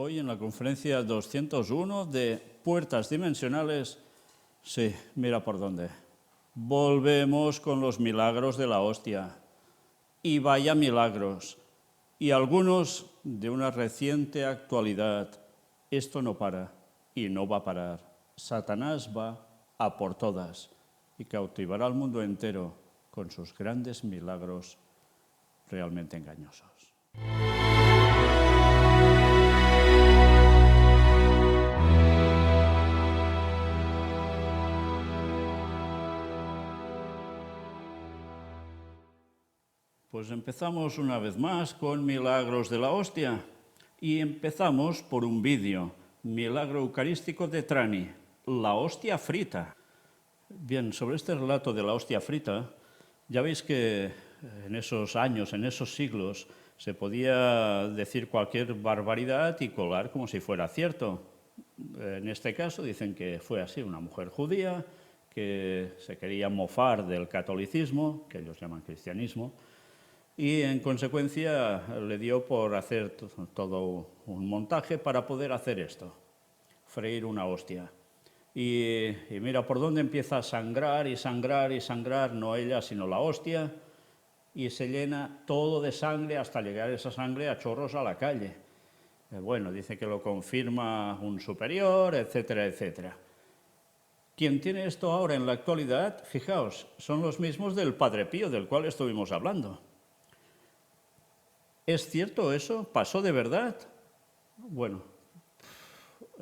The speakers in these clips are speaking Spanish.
Hoy en la conferencia 201 de Puertas Dimensionales, sí, mira por dónde. Volvemos con los milagros de la hostia. Y vaya milagros. Y algunos de una reciente actualidad. Esto no para y no va a parar. Satanás va a por todas y cautivará al mundo entero con sus grandes milagros realmente engañosos. Pues empezamos una vez más con milagros de la hostia y empezamos por un vídeo, milagro eucarístico de Trani, la hostia frita. Bien, sobre este relato de la hostia frita, ya veis que en esos años, en esos siglos, se podía decir cualquier barbaridad y colar como si fuera cierto. En este caso dicen que fue así, una mujer judía que se quería mofar del catolicismo, que ellos llaman cristianismo, y en consecuencia le dio por hacer todo un montaje para poder hacer esto, freír una hostia. Y mira por dónde empieza a sangrar y sangrar y sangrar, no ella sino la hostia, y se llena todo de sangre hasta llegar esa sangre a chorros a la calle. Bueno, dice que lo confirma un superior, etcétera, etcétera. Quien tiene esto ahora en la actualidad, fijaos, son los mismos del Padre Pío, del cual estuvimos hablando. ¿Es cierto eso? ¿Pasó de verdad? Bueno,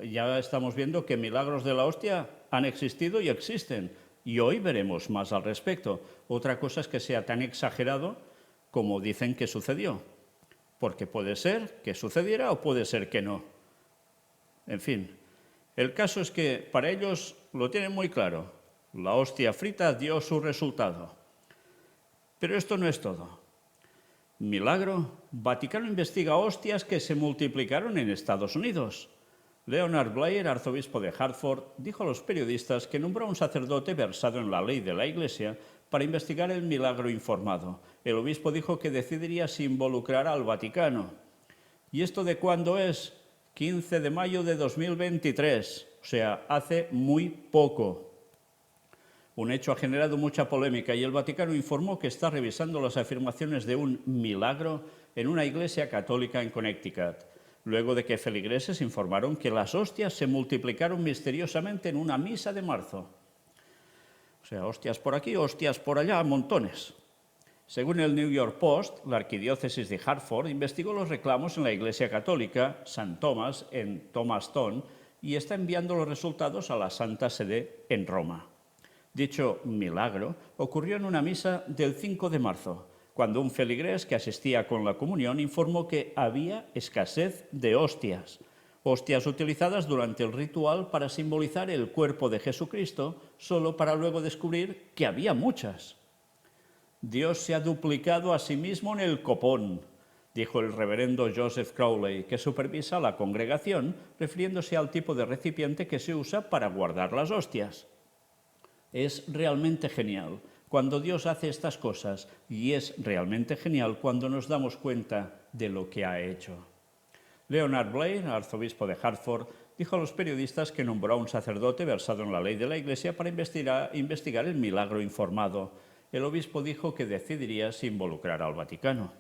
ya estamos viendo que milagros de la hostia han existido y existen, y hoy veremos más al respecto. Otra cosa es que sea tan exagerado como dicen que sucedió, porque puede ser que sucediera o puede ser que no. En fin, el caso es que para ellos lo tienen muy claro. La hostia frita dio su resultado. Pero esto no es todo. Milagro, Vaticano investiga hostias que se multiplicaron en Estados Unidos. Leonard Blair, arzobispo de Hartford, dijo a los periodistas que nombró a un sacerdote versado en la ley de la Iglesia para investigar el milagro informado. El obispo dijo que decidiría si involucrar al Vaticano. ¿Y esto de cuándo es? 15 de mayo de 2023, o sea, hace muy poco. Un hecho ha generado mucha polémica y el Vaticano informó que está revisando las afirmaciones de un milagro en una iglesia católica en Connecticut, luego de que feligreses informaron que las hostias se multiplicaron misteriosamente en una misa de marzo. O sea, hostias por aquí, hostias por allá, montones. Según el New York Post, la arquidiócesis de Hartford investigó los reclamos en la iglesia católica St. Thomas en Thomastown y está enviando los resultados a la Santa Sede en Roma. Dicho milagro ocurrió en una misa del 5 de marzo, cuando un feligrés que asistía con la comunión informó que había escasez de hostias, hostias utilizadas durante el ritual para simbolizar el cuerpo de Jesucristo, solo para luego descubrir que había muchas. Dios se ha duplicado a sí mismo en el copón, dijo el reverendo Joseph Crowley, que supervisa la congregación, refiriéndose al tipo de recipiente que se usa para guardar las hostias. Es realmente genial cuando Dios hace estas cosas y es realmente genial cuando nos damos cuenta de lo que ha hecho. Leonard Blair, arzobispo de Hartford, dijo a los periodistas que nombró a un sacerdote versado en la ley de la Iglesia para investigar el milagro informado. El obispo dijo que decidiría si involucrar al Vaticano.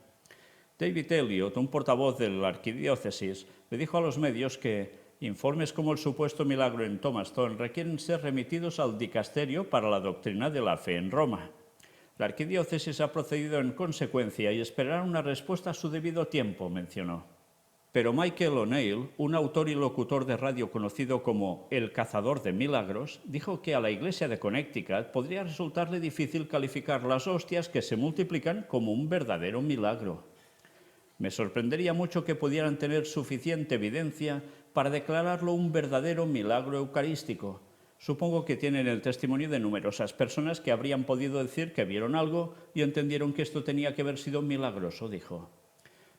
David Elliott, un portavoz de la arquidiócesis, le dijo a los medios que informes como el supuesto milagro en Thomastown requieren ser remitidos al dicasterio para la doctrina de la fe en Roma. La arquidiócesis ha procedido en consecuencia y esperará una respuesta a su debido tiempo, mencionó. Pero Michael O'Neill, un autor y locutor de radio conocido como el cazador de milagros, dijo que a la iglesia de Connecticut podría resultarle difícil calificar las hostias que se multiplican como un verdadero milagro. Me sorprendería mucho que pudieran tener suficiente evidencia para declararlo un verdadero milagro eucarístico. Supongo que tienen el testimonio de numerosas personas que habrían podido decir que vieron algo y entendieron que esto tenía que haber sido milagroso, dijo.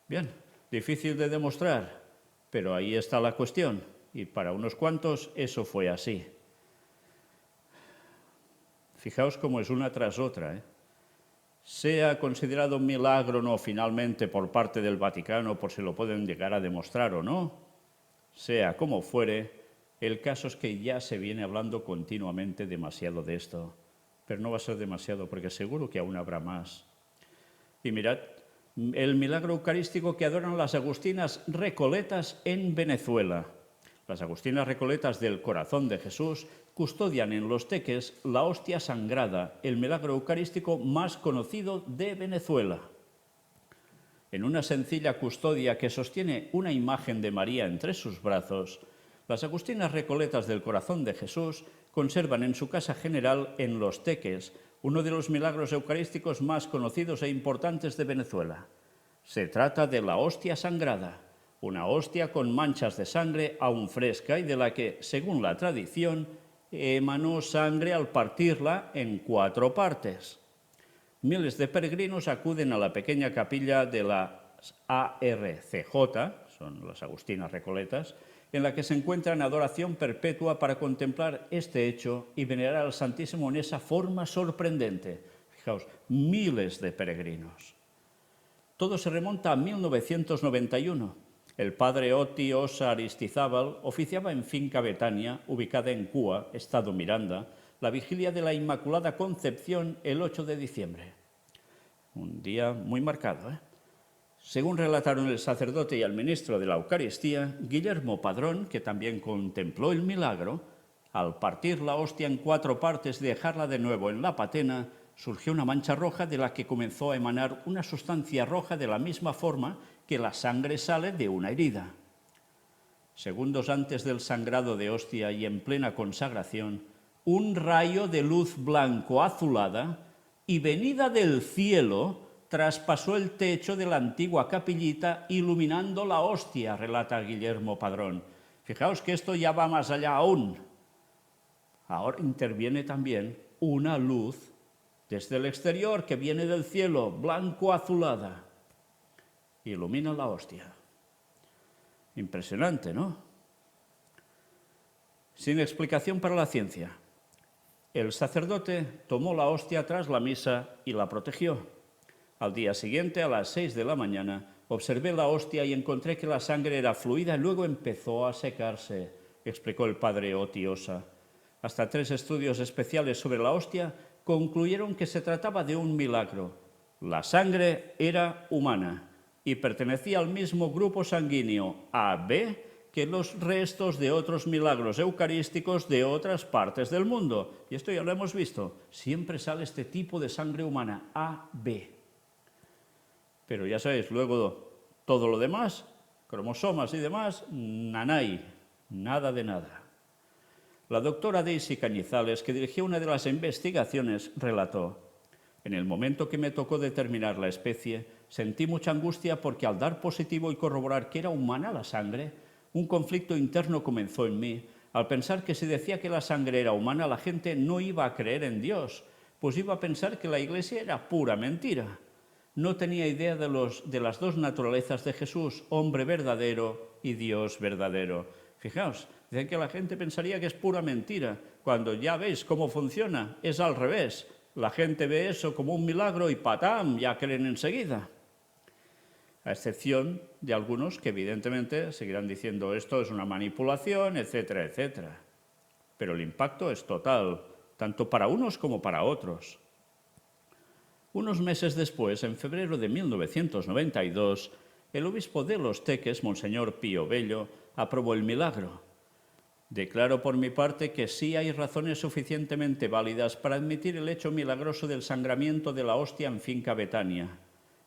Bien, difícil de demostrar, pero ahí está la cuestión, y para unos cuantos eso fue así. Fijaos cómo es una tras otra, Sea considerado un milagro o no finalmente por parte del Vaticano, por si lo pueden llegar a demostrar o no, Sea como fuere, el caso es que ya se viene hablando continuamente demasiado de esto, pero no va a ser demasiado porque seguro que aún habrá más. Y mirad, el milagro eucarístico que adoran las agustinas recoletas en Venezuela. Las agustinas recoletas del Corazón de Jesús custodian en Los Teques la hostia sangrada, el milagro eucarístico más conocido de Venezuela. En una sencilla custodia que sostiene una imagen de María entre sus brazos, las agustinas recoletas del Corazón de Jesús conservan en su casa general en Los Teques uno de los milagros eucarísticos más conocidos e importantes de Venezuela. Se trata de la hostia sangrada, una hostia con manchas de sangre aún fresca y de la que, según la tradición, emanó sangre al partirla en 4 partes. Miles de peregrinos acuden a la pequeña capilla de las ARCJ, son las Agustinas Recoletas, en la que se encuentra en adoración perpetua para contemplar este hecho y venerar al Santísimo en esa forma sorprendente. Fijaos, miles de peregrinos. Todo se remonta a 1991. El padre Oti Osa Aristizábal oficiaba en Finca Betania, ubicada en Cúa, estado Miranda, la vigilia de la Inmaculada Concepción el 8 de diciembre. Un día muy marcado, ¿eh? Según relataron el sacerdote y el ministro de la Eucaristía, Guillermo Padrón, que también contempló el milagro, al partir la hostia en 4 partes y dejarla de nuevo en la patena, surgió una mancha roja de la que comenzó a emanar una sustancia roja de la misma forma que la sangre sale de una herida. Segundos antes del sangrado de hostia y en plena consagración, un rayo de luz blanco azulada y venida del cielo traspasó el techo de la antigua capillita iluminando la hostia, relata Guillermo Padrón. Fijaos que esto ya va más allá aún. Ahora interviene también una luz desde el exterior que viene del cielo, blanco-azulada. Ilumina la hostia. Impresionante, ¿no? Sin explicación para la ciencia. El sacerdote tomó la hostia tras la misa y la protegió. Al día siguiente, a las 6 de la mañana, observé la hostia y encontré que la sangre era fluida y luego empezó a secarse, explicó el padre Oti Osa. Hasta 3 estudios especiales sobre la hostia concluyeron que se trataba de un milagro. La sangre era humana y pertenecía al mismo grupo sanguíneo AB que los restos de otros milagros eucarísticos de otras partes del mundo. Y esto ya lo hemos visto. Siempre sale este tipo de sangre humana, AB. Pero ya sabéis, luego todo lo demás, cromosomas y demás, nanay, nada de nada. La doctora Daisy Cañizales, que dirigió una de las investigaciones, relató: en el momento que me tocó determinar la especie, sentí mucha angustia porque al dar positivo y corroborar que era humana la sangre, un conflicto interno comenzó en mí. Al pensar que si decía que la sangre era humana, la gente no iba a creer en Dios, pues iba a pensar que la Iglesia era pura mentira. No tenía idea de las 2 naturalezas de Jesús, hombre verdadero y Dios verdadero. Fijaos, dicen que la gente pensaría que es pura mentira. Cuando ya veis cómo funciona, es al revés. La gente ve eso como un milagro y ¡patam!, ya creen enseguida. A excepción de algunos que evidentemente seguirán diciendo esto es una manipulación, etcétera, etcétera. Pero el impacto es total, tanto para unos como para otros. Unos meses después, en febrero de 1992, el obispo de Los Teques, Monseñor Pío Bello, aprobó el milagro. Declaro por mi parte que sí hay razones suficientemente válidas para admitir el hecho milagroso del sangramiento de la hostia en Finca Betania.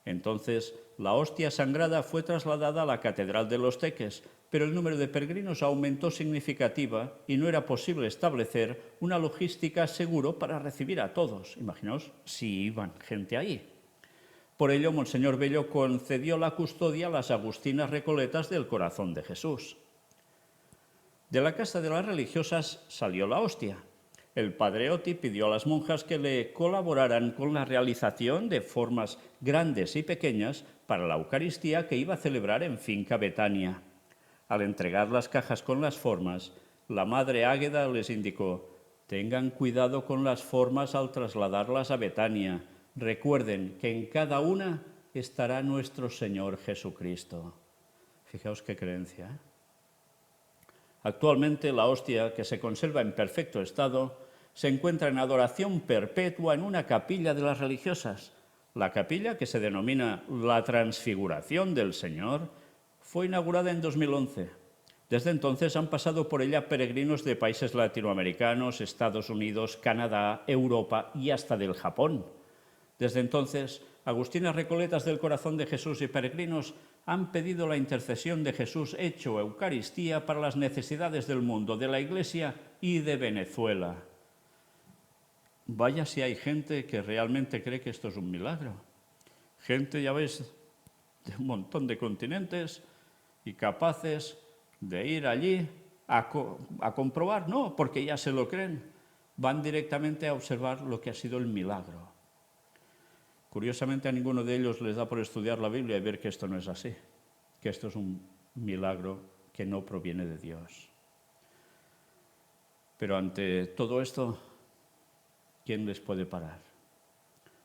Entonces, la hostia sangrada fue trasladada a la Catedral de Los Teques, pero el número de peregrinos aumentó significativa y no era posible establecer una logística segura para recibir a todos. Imaginaos si iban gente ahí. Por ello, Monseñor Bello concedió la custodia a las Agustinas Recoletas del Corazón de Jesús. De la casa de las religiosas salió la hostia. El padre Oti pidió a las monjas que le colaboraran con la realización de formas grandes y pequeñas para la Eucaristía que iba a celebrar en Finca Betania. Al entregar las cajas con las formas, la madre Águeda les indicó: tengan cuidado con las formas al trasladarlas a Betania. Recuerden que en cada una estará nuestro Señor Jesucristo. Fijaos qué creencia, ¿eh? Actualmente la hostia, que se conserva en perfecto estado, se encuentra en adoración perpetua en una capilla de las religiosas. La capilla, que se denomina la Transfiguración del Señor, fue inaugurada en 2011. Desde entonces han pasado por ella peregrinos de países latinoamericanos, Estados Unidos, Canadá, Europa y hasta del Japón. Desde entonces, agustinas recoletas del corazón de Jesús y peregrinos han pedido la intercesión de Jesús hecho Eucaristía para las necesidades del mundo, de la Iglesia y de Venezuela. Vaya si hay gente que realmente cree que esto es un milagro. Gente, ya ves, de un montón de continentes y capaces de ir allí a comprobar, no, porque ya se lo creen, van directamente a observar lo que ha sido el milagro. Curiosamente a ninguno de ellos les da por estudiar la Biblia y ver que esto no es así, que esto es un milagro que no proviene de Dios. Pero ante todo esto, ¿quién les puede parar?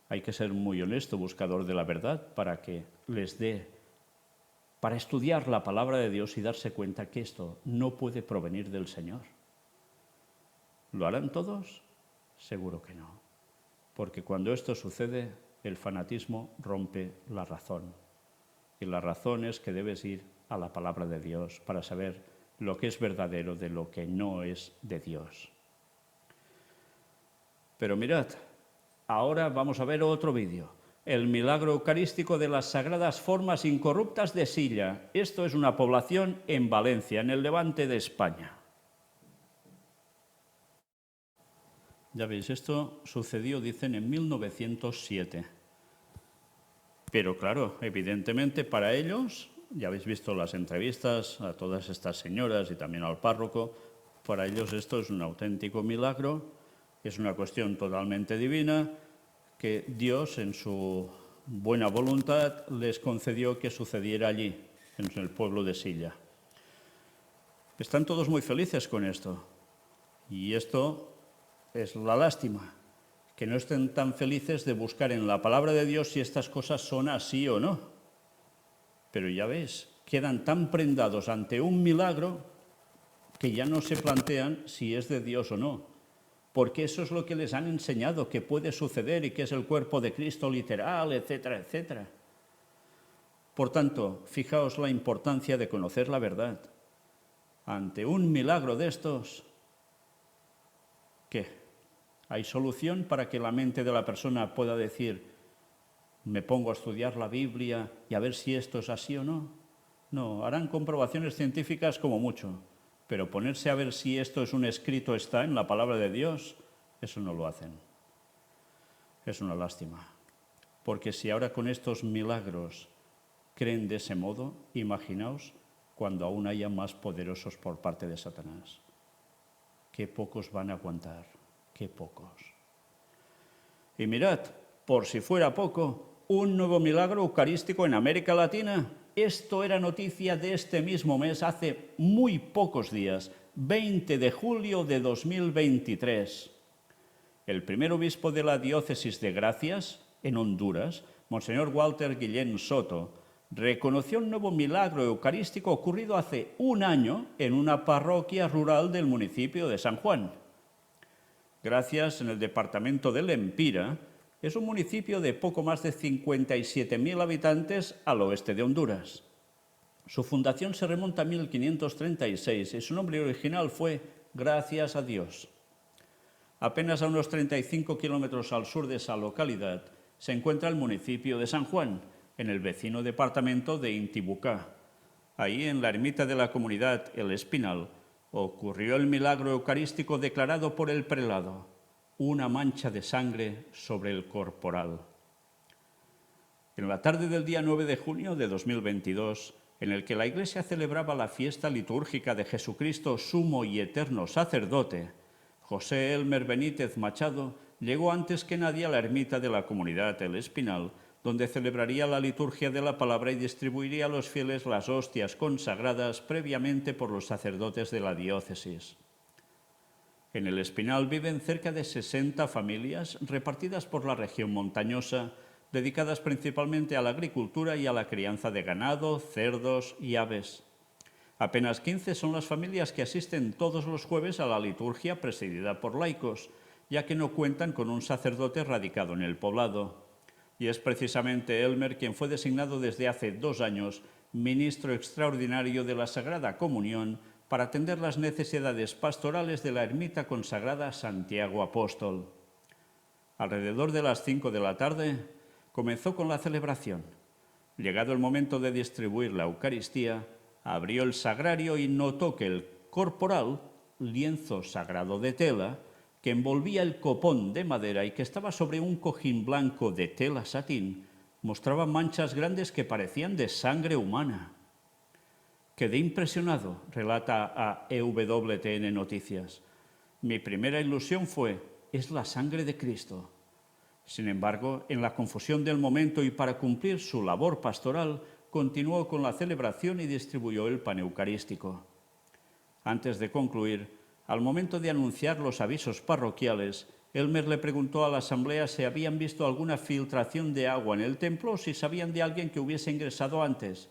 Hay que ser muy honesto, buscador de la verdad, para que les dé, para estudiar la palabra de Dios y darse cuenta que esto no puede provenir del Señor. ¿Lo harán todos? Seguro que no. Porque cuando esto sucede, el fanatismo rompe la razón. Y la razón es que debes ir a la palabra de Dios para saber lo que es verdadero de lo que no es de Dios. Pero mirad, ahora vamos a ver otro vídeo. El milagro eucarístico de las sagradas formas incorruptas de Silla. Esto es una población en Valencia, en el levante de España. Ya veis, esto sucedió, dicen, en 1907. Pero claro, evidentemente para ellos, ya habéis visto las entrevistas a todas estas señoras y también al párroco, para ellos esto es un auténtico milagro, es una cuestión totalmente divina, que Dios en su buena voluntad les concedió que sucediera allí, en el pueblo de Silla. Están todos muy felices con esto, y esto es la lástima, que no estén tan felices de buscar en la palabra de Dios si estas cosas son así o no. Pero ya ves, quedan tan prendados ante un milagro que ya no se plantean si es de Dios o no, porque eso es lo que les han enseñado, que puede suceder y que es el cuerpo de Cristo literal, etcétera, etcétera. Por tanto, fijaos la importancia de conocer la verdad. Ante un milagro de estos, ¿qué? ¿Hay solución para que la mente de la persona pueda decir, me pongo a estudiar la Biblia y a ver si esto es así o no? No, harán comprobaciones científicas como mucho, pero ponerse a ver si esto es un escrito, está en la palabra de Dios, eso no lo hacen. Es una lástima, porque si ahora con estos milagros creen de ese modo, imaginaos cuando aún haya más poderosos por parte de Satanás. Qué pocos van a aguantar. Qué pocos. Y mirad, por si fuera poco, un nuevo milagro eucarístico en América Latina. Esto era noticia de este mismo mes, hace muy pocos días, 20 de julio de 2023. El primer obispo de la diócesis de Gracias, en Honduras, Monseñor Walter Guillén Soto, reconoció un nuevo milagro eucarístico ocurrido hace un año en una parroquia rural del municipio de San Juan. Gracias, en el departamento de Lempira, es un municipio de poco más de 57.000 habitantes al oeste de Honduras. Su fundación se remonta a 1536 y su nombre original fue Gracias a Dios. Apenas a unos 35 kilómetros al sur de esa localidad se encuentra el municipio de San Juan, en el vecino departamento de Intibucá. Ahí, en la ermita de la comunidad El Espinal, ocurrió el milagro eucarístico declarado por el prelado, una mancha de sangre sobre el corporal. En la tarde del día 9 de junio de 2022, en el que la Iglesia celebraba la fiesta litúrgica de Jesucristo, sumo y eterno sacerdote, José Elmer Benítez Machado llegó antes que nadie a la ermita de la comunidad El Espinal, donde celebraría la liturgia de la palabra y distribuiría a los fieles las hostias consagradas previamente por los sacerdotes de la diócesis. En El Espinal viven cerca de 60 familias repartidas por la región montañosa, dedicadas principalmente a la agricultura y a la crianza de ganado, cerdos y aves. Apenas 15 son las familias que asisten todos los jueves a la liturgia presidida por laicos, ya que no cuentan con un sacerdote radicado en el poblado. Y es precisamente Elmer quien fue designado desde hace 2 años ministro extraordinario de la Sagrada Comunión para atender las necesidades pastorales de la ermita consagrada Santiago Apóstol. Alrededor de las 5 de la tarde comenzó con la celebración. Llegado el momento de distribuir la Eucaristía, abrió el sagrario y notó que el corporal, lienzo sagrado de tela, que envolvía el copón de madera y que estaba sobre un cojín blanco de tela satín, mostraba manchas grandes que parecían de sangre humana. Quedé impresionado, relata a EWTN Noticias. Mi primera ilusión fue, es la sangre de Cristo. Sin embargo, en la confusión del momento y para cumplir su labor pastoral, continuó con la celebración y distribuyó el pan eucarístico. Antes de concluir, al momento de anunciar los avisos parroquiales, Elmer le preguntó a la asamblea si habían visto alguna filtración de agua en el templo o si sabían de alguien que hubiese ingresado antes.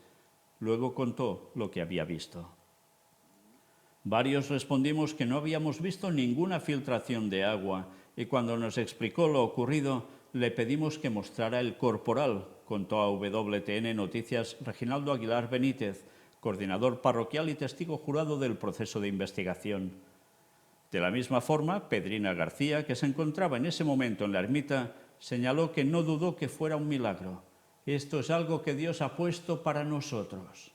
Luego contó lo que había visto. Varios respondimos que no habíamos visto ninguna filtración de agua y cuando nos explicó lo ocurrido, le pedimos que mostrara el corporal, contó a WTN Noticias Reginaldo Aguilar Benítez, coordinador parroquial y testigo jurado del proceso de investigación. De la misma forma, Pedrina García, que se encontraba en ese momento en la ermita, señaló que no dudó que fuera un milagro. Esto es algo que Dios ha puesto para nosotros.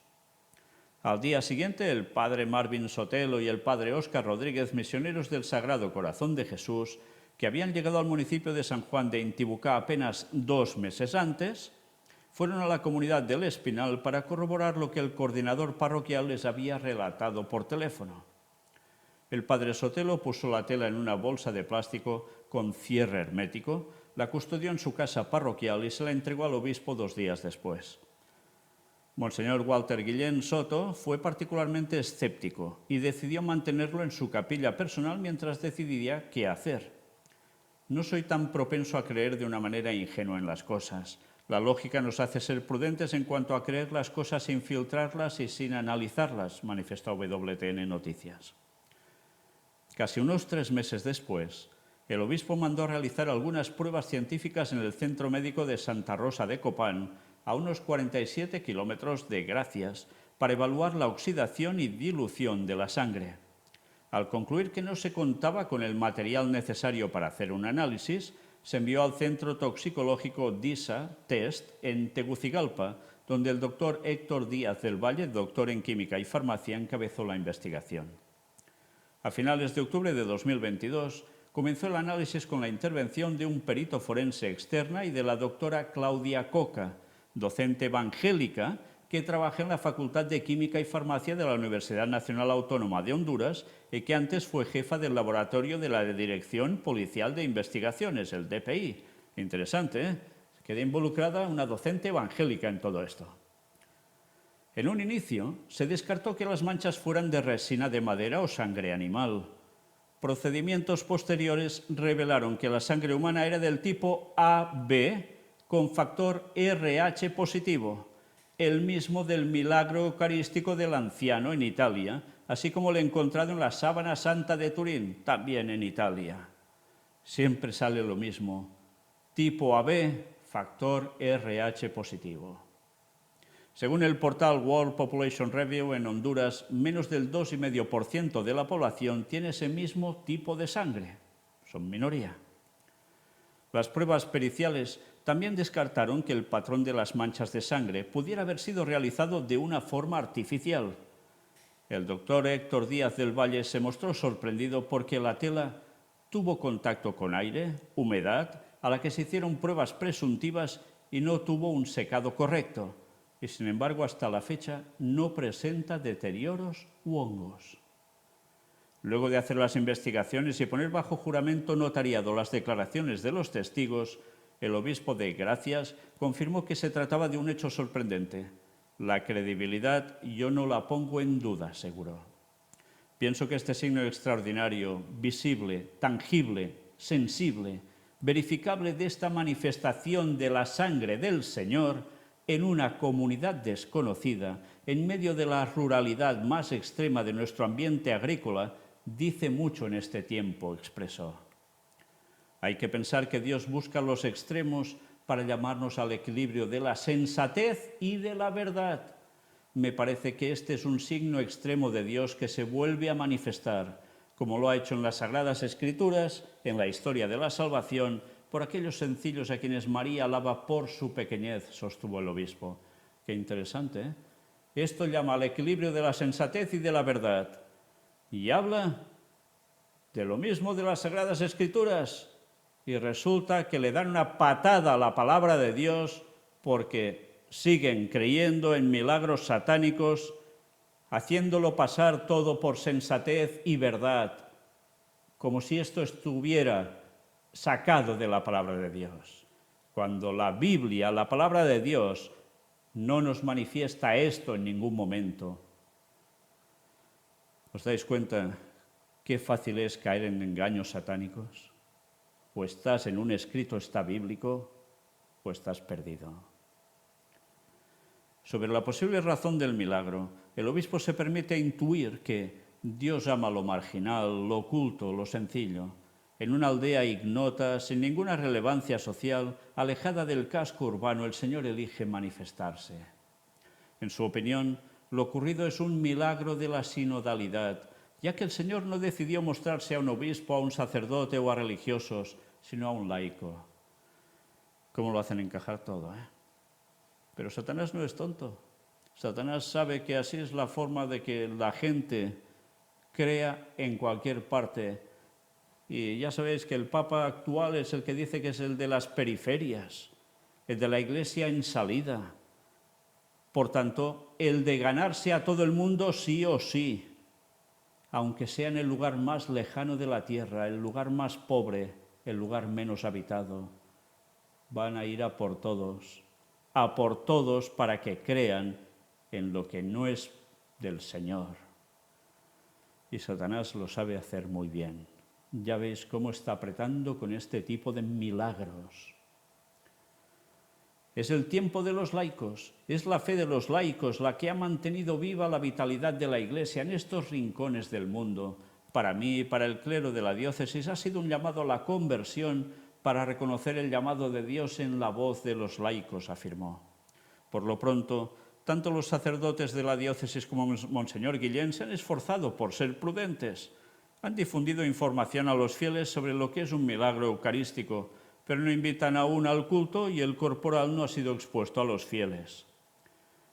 Al día siguiente, el padre Marvin Sotelo y el padre Óscar Rodríguez, misioneros del Sagrado Corazón de Jesús, que habían llegado al municipio de San Juan de Intibucá apenas 2 meses antes, fueron a la comunidad del Espinal para corroborar lo que el coordinador parroquial les había relatado por teléfono. El padre Sotelo puso la tela en una bolsa de plástico con cierre hermético, la custodió en su casa parroquial y se la entregó al obispo 2 días después. Monseñor Walter Guillén Soto fue particularmente escéptico y decidió mantenerlo en su capilla personal mientras decidía qué hacer. No soy tan propenso a creer de una manera ingenua en las cosas. La lógica nos hace ser prudentes en cuanto a creer las cosas sin filtrarlas y sin analizarlas, manifestó WTN Noticias. Casi unos 3 meses después, el obispo mandó realizar algunas pruebas científicas en el Centro Médico de Santa Rosa de Copán, a unos 47 kilómetros de Gracias, para evaluar la oxidación y dilución de la sangre. Al concluir que no se contaba con el material necesario para hacer un análisis, se envió al Centro Toxicológico DISA Test en Tegucigalpa, donde el doctor Héctor Díaz del Valle, doctor en Química y Farmacia, encabezó la investigación. A finales de octubre de 2022, comenzó el análisis con la intervención de un perito forense externa y de la doctora Claudia Coca, docente evangélica que trabaja en la Facultad de Química y Farmacia de la Universidad Nacional Autónoma de Honduras y que antes fue jefa del laboratorio de la Dirección Policial de Investigaciones, el DPI. Interesante, ¿eh? Queda involucrada una docente evangélica en todo esto. En un inicio, se descartó que las manchas fueran de resina de madera o sangre animal. Procedimientos posteriores revelaron que la sangre humana era del tipo AB con factor RH positivo, el mismo del milagro eucarístico del anciano en Italia, así como el encontrado en la Sábana Santa de Turín, también en Italia. Siempre sale lo mismo, tipo AB, factor RH positivo. Según el portal World Population Review, en Honduras, menos del 2,5% de la población tiene ese mismo tipo de sangre. Son minoría. Las pruebas periciales también descartaron que el patrón de las manchas de sangre pudiera haber sido realizado de una forma artificial. El doctor Héctor Díaz del Valle se mostró sorprendido porque la tela tuvo contacto con aire, humedad, a la que se hicieron pruebas presuntivas y no tuvo un secado correcto. Y sin embargo, hasta la fecha, no presenta deterioros u hongos. Luego de hacer las investigaciones y poner bajo juramento notariado las declaraciones de los testigos, el obispo de Gracias confirmó que se trataba de un hecho sorprendente. La credibilidad yo no la pongo en duda, aseguró. Pienso que este signo extraordinario, visible, tangible, sensible, verificable de esta manifestación de la sangre del Señor, en una comunidad desconocida, en medio de la ruralidad más extrema de nuestro ambiente agrícola, dice mucho en este tiempo, expresó. Hay que pensar que Dios busca los extremos para llamarnos al equilibrio de la sensatez y de la verdad. Me parece que este es un signo extremo de Dios que se vuelve a manifestar, como lo ha hecho en las Sagradas Escrituras, en la historia de la salvación, por aquellos sencillos a quienes María alaba por su pequeñez, sostuvo el obispo. Qué interesante, ¿eh? Esto llama al equilibrio de la sensatez y de la verdad. Y habla de lo mismo de las Sagradas Escrituras. Y resulta que le dan una patada a la palabra de Dios porque siguen creyendo en milagros satánicos, haciéndolo pasar todo por sensatez y verdad, como si esto estuviera sacado de la palabra de Dios. Cuando la Biblia, la palabra de Dios, no nos manifiesta esto en ningún momento. ¿Os dais cuenta qué fácil es caer en engaños satánicos? O estás en un escrito está bíblico, o estás perdido. Sobre la posible razón del milagro, el obispo se permite intuir que Dios ama lo marginal, lo oculto, lo sencillo. En una aldea ignota, sin ninguna relevancia social, alejada del casco urbano, el Señor elige manifestarse. En su opinión, lo ocurrido es un milagro de la sinodalidad, ya que el Señor no decidió mostrarse a un obispo, a un sacerdote o a religiosos, sino a un laico. ¿Cómo lo hacen encajar todo, eh? Pero Satanás no es tonto. Satanás sabe que así es la forma de que la gente crea en cualquier parte. Y ya sabéis que el Papa actual es el que dice que es el de las periferias, el de la Iglesia en salida. Por tanto, el de ganarse a todo el mundo sí o sí, aunque sea en el lugar más lejano de la tierra, el lugar más pobre, el lugar menos habitado. Van a ir a por todos para que crean en lo que no es del Señor. Y Satanás lo sabe hacer muy bien. Ya veis cómo está apretando con este tipo de milagros. Es el tiempo de los laicos, es la fe de los laicos la que ha mantenido viva la vitalidad de la Iglesia en estos rincones del mundo. Para mí y para el clero de la diócesis ha sido un llamado a la conversión para reconocer el llamado de Dios en la voz de los laicos, afirmó. Por lo pronto, tanto los sacerdotes de la diócesis como Monseñor Guillén se han esforzado por ser prudentes. Han difundido información a los fieles sobre lo que es un milagro eucarístico, pero no invitan aún al culto y el corporal no ha sido expuesto a los fieles.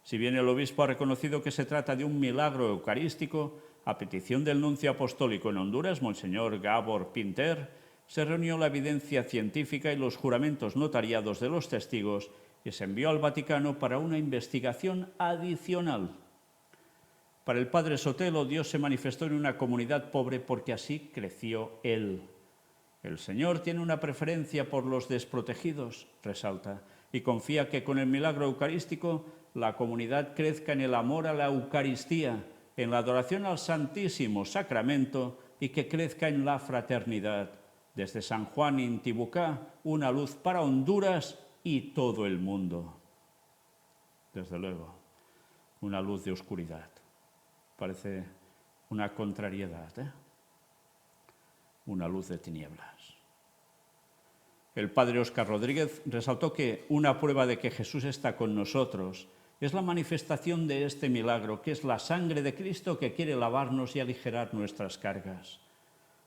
Si bien el obispo ha reconocido que se trata de un milagro eucarístico, a petición del nuncio apostólico en Honduras, Monseñor Gabor Pinter, se reunió la evidencia científica y los juramentos notariados de los testigos y se envió al Vaticano para una investigación adicional. Para el padre Sotelo, Dios se manifestó en una comunidad pobre porque así creció él. El Señor tiene una preferencia por los desprotegidos, resalta, y confía que con el milagro eucarístico la comunidad crezca en el amor a la Eucaristía, en la adoración al Santísimo Sacramento y que crezca en la fraternidad. Desde San Juan Intibucá, una luz para Honduras y todo el mundo. Desde luego, una luz de oscuridad. Parece una contrariedad, ¿eh? Una luz de tinieblas. El padre Óscar Rodríguez resaltó que una prueba de que Jesús está con nosotros es la manifestación de este milagro, que es la sangre de Cristo que quiere lavarnos y aligerar nuestras cargas.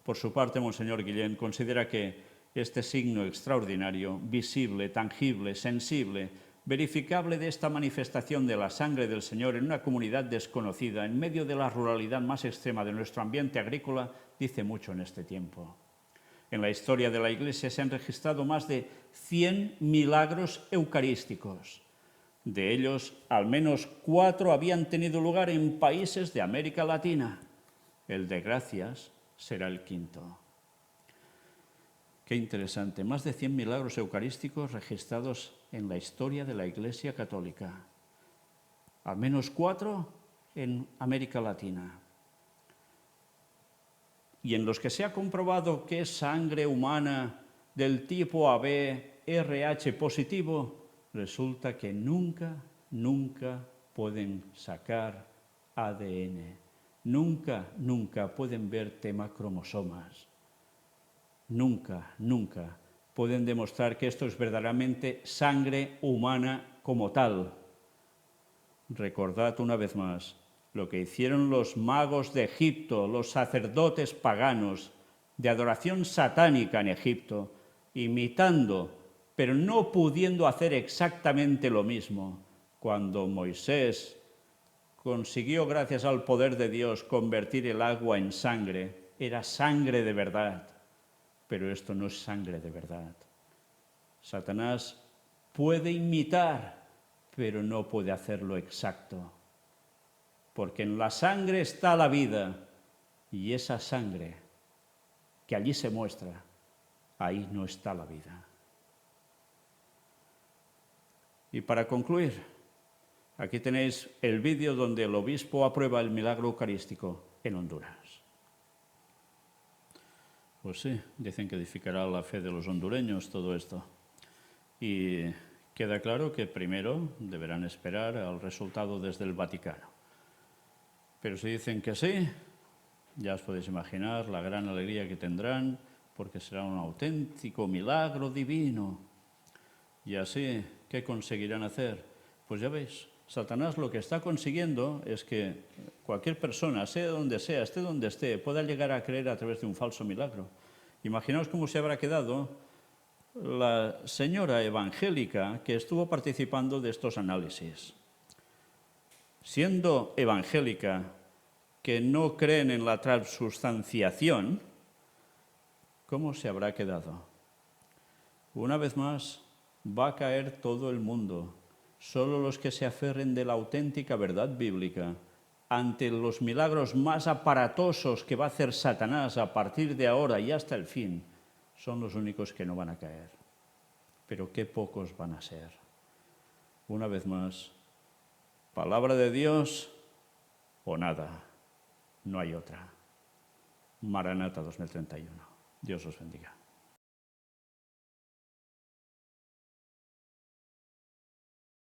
Por su parte, Monseñor Guillén considera que este signo extraordinario, visible, tangible, sensible, verificable de esta manifestación de la sangre del Señor en una comunidad desconocida, en medio de la ruralidad más extrema de nuestro ambiente agrícola, dice mucho en este tiempo. En la historia de la Iglesia se han registrado más de 100 milagros eucarísticos. De ellos, al menos 4 habían tenido lugar en países de América Latina. El de Gracias será el 5º. Qué interesante, más de 100 milagros eucarísticos registrados en la historia de la Iglesia Católica. Al menos 4 en América Latina. Y en los que se ha comprobado que es sangre humana del tipo AB RH positivo, resulta que nunca pueden sacar ADN. Nunca pueden ver tema cromosomas. Nunca pueden demostrar que esto es verdaderamente sangre humana como tal. Recordad una vez más lo que hicieron los magos de Egipto, los sacerdotes paganos de adoración satánica en Egipto, imitando, pero no pudiendo hacer exactamente lo mismo. Cuando Moisés consiguió, gracias al poder de Dios, convertir el agua en sangre, era sangre de verdad, pero esto no es sangre de verdad. Satanás puede imitar, pero no puede hacerlo exacto, porque en la sangre está la vida, y esa sangre que allí se muestra, ahí no está la vida. Y para concluir, aquí tenéis el vídeo donde el obispo aprueba el milagro eucarístico en Honduras. Pues sí, dicen que edificará la fe de los hondureños todo esto. Y queda claro que primero deberán esperar al resultado desde el Vaticano. Pero si dicen que sí, ya os podéis imaginar la gran alegría que tendrán, porque será un auténtico milagro divino. Y así, ¿qué conseguirán hacer? Pues ya veis, Satanás lo que está consiguiendo es que cualquier persona, sea donde sea, esté donde esté, pueda llegar a creer a través de un falso milagro. Imaginaos cómo se habrá quedado la señora evangélica que estuvo participando de estos análisis. Siendo evangélica, que no creen en la transubstanciación, ¿cómo se habrá quedado? Una vez más, va a caer todo el mundo. Solo los que se aferren de la auténtica verdad bíblica ante los milagros más aparatosos que va a hacer Satanás a partir de ahora y hasta el fin, son los únicos que no van a caer. Pero qué pocos van a ser. Una vez más, palabra de Dios o nada. No hay otra. Maranata 2031. Dios os bendiga.